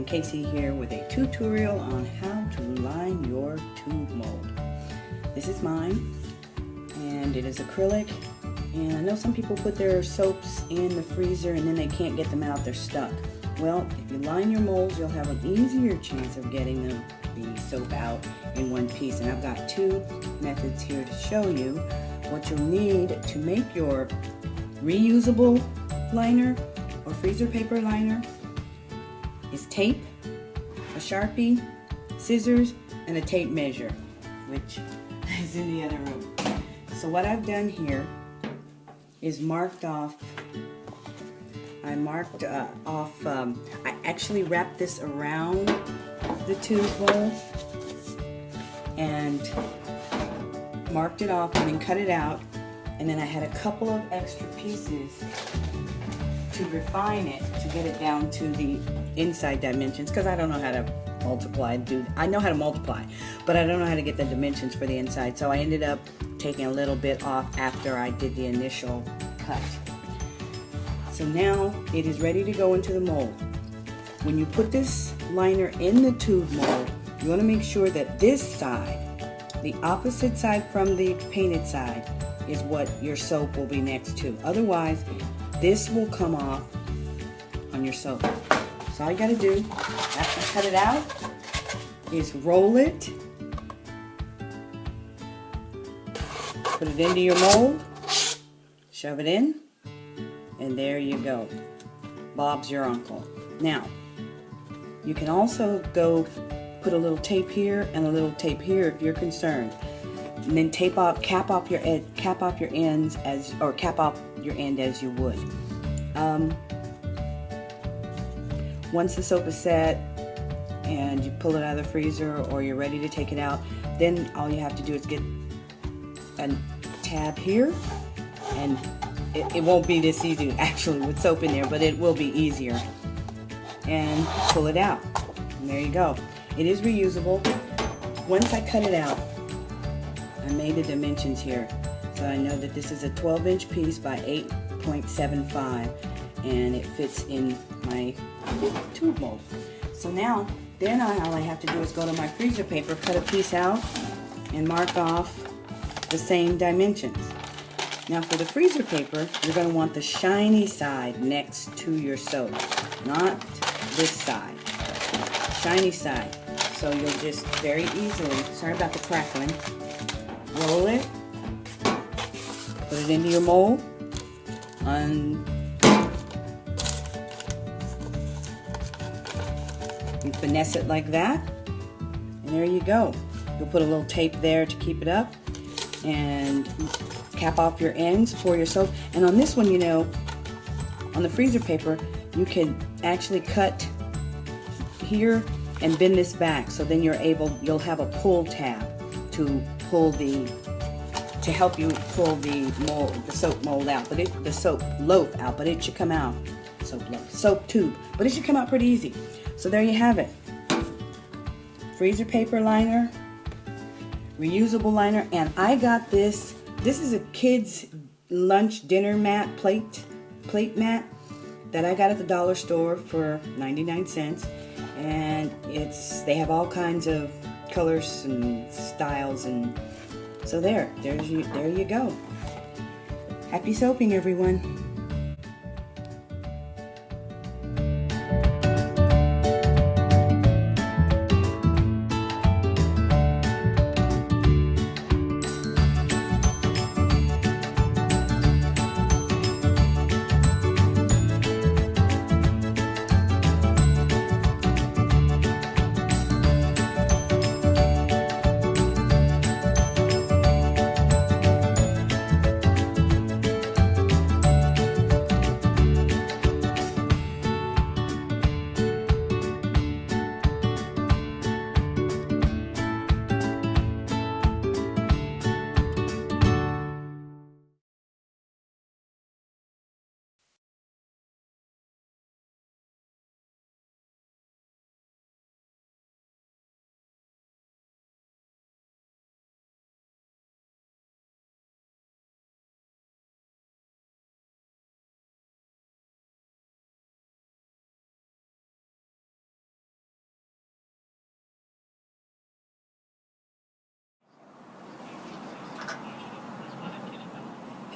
Casey here with a tutorial on how to line your tube mold. This is mine, and it is acrylic, and I know some people put their soaps in the freezer and then they can't get them out, they're stuck. Well, if you line your molds, you'll have an easier chance of getting the soap out in one piece, and I've got two methods here to show you. What you'll need to make your reusable liner or freezer paper liner is tape, a Sharpie, scissors, and a tape measure, which is in the other room. So what I've done here is I actually wrapped this around the tube bowl and marked it off and then cut it out, and then I had a couple of extra pieces to refine it to get it down to the inside dimensions, because I don't know how to multiply. I know how to multiply, but I don't know how to get the dimensions for the inside, so I ended up taking a little bit off after I did the initial cut. So now it is ready to go into the mold. When you put this liner in the tube mold, you want to make sure that this side, the opposite side from the painted side, is what your soap will be next to. Otherwise, this will come off on your soap. So all you gotta do after you cut it out is roll it, put it into your mold, shove it in, and there you go. Bob's your uncle. Now, you can also go put a little tape here and a little tape here if you're concerned. And then cap off your end as you would. Once the soap is set and you pull it out of the freezer or you're ready to take it out, then all you have to do is get a tab here, and it won't be this easy actually with soap in there, but it will be easier, and pull it out, and there you go. It is reusable. Once I cut it out, I made the dimensions here, so I know that this is a 12-inch piece by 8.75, and it fits in my tube mold. So now, all I have to do is go to my freezer paper, cut a piece out, and mark off the same dimensions. Now for the freezer paper, you're going to want the shiny side next to your soap, not this side. Shiny side. So you'll just very easily, sorry about the crackling, roll it, put it into your mold, you finesse it like that, and there you go. You'll put a little tape there to keep it up, and cap off your ends, pour your soap. And on this one, you know, on the freezer paper, you can actually cut here and bend this back, so then you'll have a pull tab to help you pull the soap mold out, the soap loaf out, but it should come out, soap tube, but it should come out pretty easy. So there you have it. Freezer paper liner, reusable liner, and I got this. This is a kid's lunch dinner mat, plate mat that I got at the dollar store for 99 cents. And they have all kinds of colors and styles, and so there you go. Happy soaping, everyone.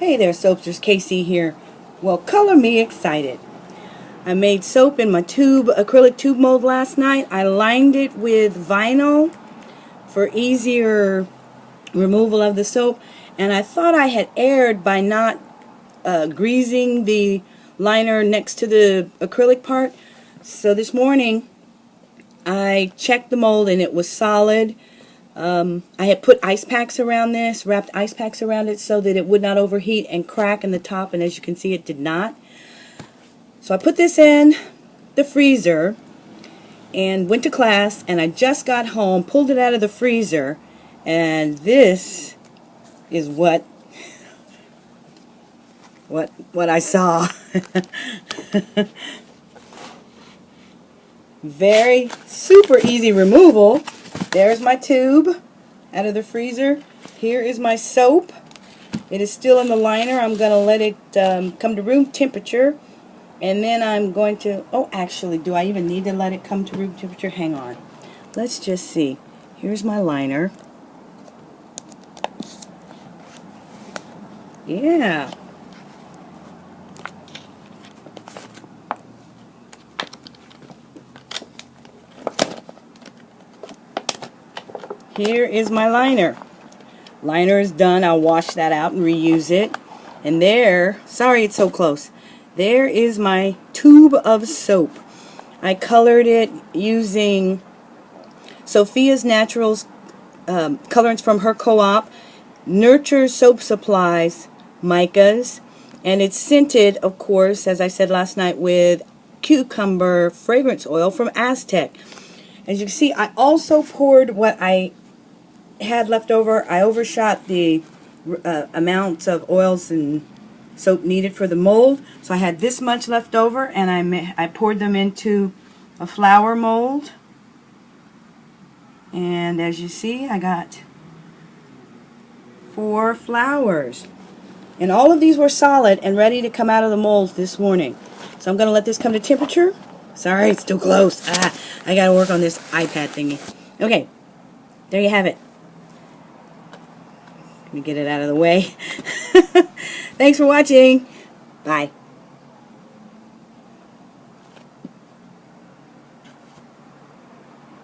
Hey there, Soapsters, KC here. Well, color me excited. I made soap in my acrylic tube mold last night. I lined it with vinyl for easier removal of the soap, and I thought I had erred by not greasing the liner next to the acrylic part. So this morning I checked the mold and it was solid. I had put ice packs around this, wrapped ice packs around it so that it would not overheat and crack in the top, and as you can see it did not. So I put this in the freezer and went to class, and I just got home, pulled it out of the freezer, and this is what I saw. Very super easy removal. There's my tube out of the freezer. Here is my soap. It is still in the liner. I'm going to let it come to room temperature. And then I'm going to, oh, actually, do I even need to let it come to room temperature? Hang on. Let's just see. Here's my liner. Yeah. Here is my liner. Liner is done. I'll wash that out and reuse it. And there, sorry it's so close, there is my tube of soap. I colored it using Sophia's Naturals colorants from her co-op, Nurture Soap Supplies, Micas, and it's scented, of course, as I said last night, with cucumber fragrance oil from Aztec. As you can see, I also poured what I had left over. I overshot the amounts of oils and soap needed for the mold, so I had this much left over, and I poured them into a flower mold, and as you see I got 4 flowers, and all of these were solid and ready to come out of the mold this morning. So I'm going to let this come to temperature. Sorry, it's too close. I gotta work on this iPad thingy. Okay, there you have it. Let me get it out of the way. Thanks for watching. Bye.